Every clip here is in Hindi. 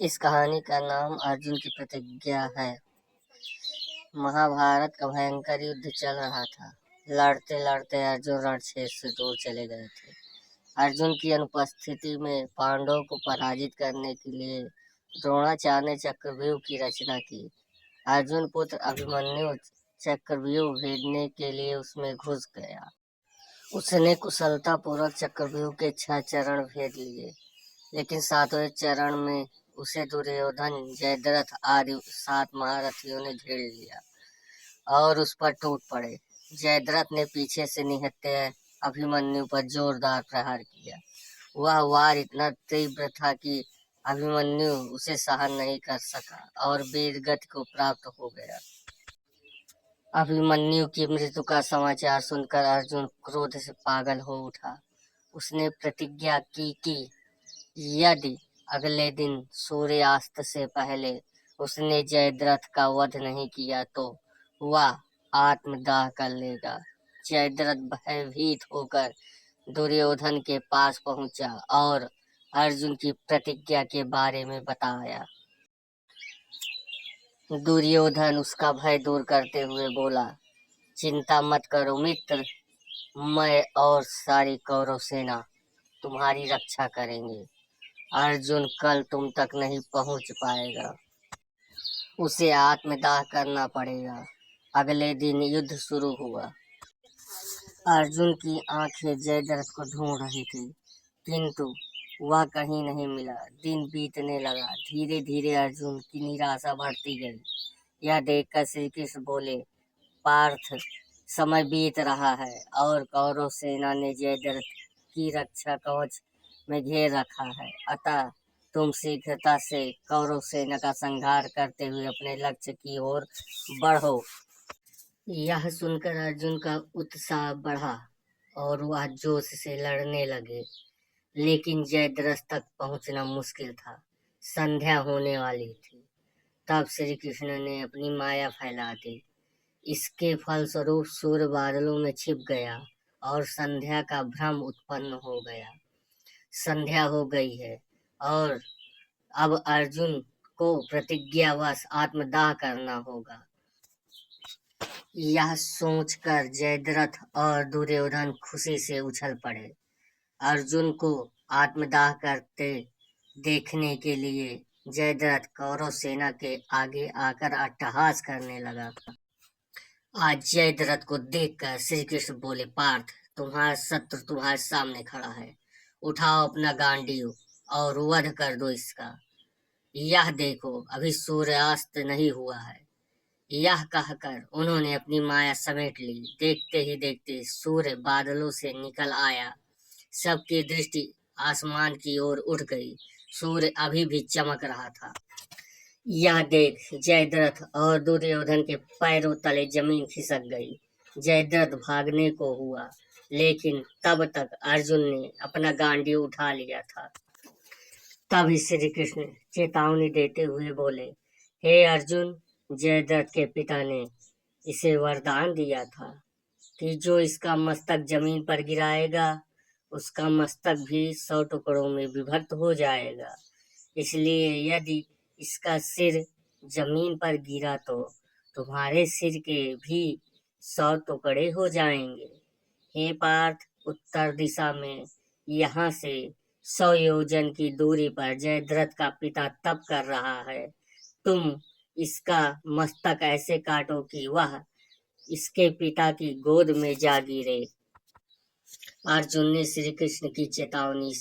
इस कहानी का नाम अर्जुन की प्रतिज्ञा है। महाभारत का भयंकर युद्ध चल रहा था। लड़ते लड़ते अर्जुन रणक्षेत्र से दूर चले गए थे। अर्जुन की अनुपस्थिति में पांडवों को पराजित करने के लिए द्रोणाचार्य ने चक्रव्यूह की रचना की। अर्जुन पुत्र अभिमन्यु चक्रव्यूह भेदने के लिए उसमें घुस गया। उसने कुशलता पूर्वक चक्रव्यूह के 6 चरण भेद लिए, लेकिन 7वें चरण में उसे दुर्योधन, जयद्रथ आदि 7 महारथियों ने घेर लिया और उस पर टूट पड़े। जयद्रथ ने पीछे से निहत्थे अभिमन्यु पर जोरदार प्रहार किया। वह वार इतना तीव्र था कि अभिमन्यु उसे सहन नहीं कर सका और वीरगति को प्राप्त हो गया। अभिमन्यु की मृत्यु का समाचार सुनकर अर्जुन क्रोध से पागल हो उठा। उसने प्रतिज्ञा की कि यदि अगले दिन सूर्यास्त से पहले उसने जयद्रथ का वध नहीं किया तो वह आत्मदाह कर लेगा। जयद्रथ भयभीत होकर दुर्योधन के पास पहुंचा और अर्जुन की प्रतिज्ञा के बारे में बताया। दुर्योधन उसका भय दूर करते हुए बोला, चिंता मत करो मित्र, मैं और सारी कौरव सेना तुम्हारी रक्षा करेंगे। अर्जुन कल तुम तक नहीं पहुंच पाएगा, उसे आत्मदाह करना पड़ेगा। अगले दिन युद्ध शुरू हुआ। अर्जुन की आंखें जयद्रथ को ढूंढ रही थी, किंतु वह कहीं नहीं मिला। दिन बीतने लगा। धीरे धीरे अर्जुन की निराशा बढ़ती गई। यह देखकर श्री कृष्ण बोले, पार्थ, समय बीत रहा है और कौरव सेना ने जयद्रथ की रक्षा कवच में घेर रखा है। अतः तुम शीघ्रता से कौरव सेना का संहार करते हुए अपने लक्ष्य की ओर बढ़ो। यह सुनकर अर्जुन का उत्साह बढ़ा और वह जोश से लड़ने लगे, लेकिन जयद्रथ तक पहुंचना मुश्किल था। संध्या होने वाली थी। तब श्री कृष्ण ने अपनी माया फैला दी। इसके फलस्वरूप सूर्य बादलों में छिप गया और संध्या का भ्रम उत्पन्न हो गया। संध्या हो गई है और अब अर्जुन को प्रतिज्ञावश आत्मदाह करना होगा। यह सोचकर जयद्रथ और दुर्योधन खुशी से उछल पड़े। अर्जुन को आत्मदाह करते देखने के लिए जयद्रथ कौरव सेना के आगे आकर अट्टहास करने लगा। आज जयद्रथ को देखकर श्री कृष्ण बोले, पार्थ, तुम्हारा शत्रु तुम्हारे सामने खड़ा है। उठाओ अपना गांडीव और वध कर दो इसका। यह देखो, अभी सूर्यास्त नहीं हुआ है। यह कहकर उन्होंने अपनी माया समेट ली। देखते ही देखते सूर्य बादलों से निकल आया। सबकी दृष्टि आसमान की ओर उठ गई। सूर्य अभी भी चमक रहा था। यह देख जयद्रथ और दुर्योधन के पैरों तले जमीन खिसक गई। जयद्रथ भागने को हुआ, लेकिन तब तक अर्जुन ने अपना गांडीव उठा लिया था। तभी श्री कृष्ण चेतावनी देते हुए बोले, हे अर्जुन, जयद्रथ के पिता ने इसे वरदान दिया था कि जो इसका मस्तक जमीन पर गिराएगा उसका मस्तक भी 100 टुकड़ों में विभक्त हो जाएगा। इसलिए यदि इसका सिर जमीन पर गिरा तो तुम्हारे सिर के भी 100 टुकड़े हो जाएंगे। हे पार्थ, उत्तर दिशा में यहाँ से 100 योजन की दूरी पर जयद्रथ का पिता तप कर रहा है। तुम इसका मस्तक ऐसे काटो कि वह इसके पिता की गोद में जा गिरे। अर्जुन ने श्री कृष्ण की चेतावनी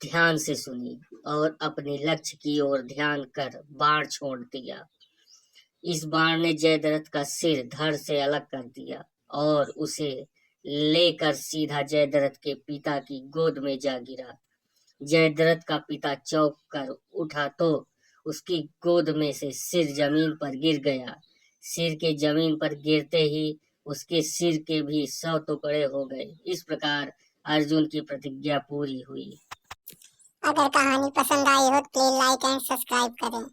ध्यान से सुनी और अपने लक्ष्य की ओर ध्यान कर बाण छोड़ दिया। इस बाण ने जयद्रथ का सिर धड़ से अलग कर दिया और उसे लेकर सीधा जयद्रथ के पिता की गोद में जा गिरा। जयद्रथ का पिता चौंक कर उठा तो उसकी गोद में से सिर जमीन पर गिर गया। सिर के जमीन पर गिरते ही उसके सिर के भी 100 टुकड़े हो गए। इस प्रकार अर्जुन की प्रतिज्ञा पूरी हुई। अगर कहानी पसंद आई हो तो प्लीज लाइक एंड सब्सक्राइब करें।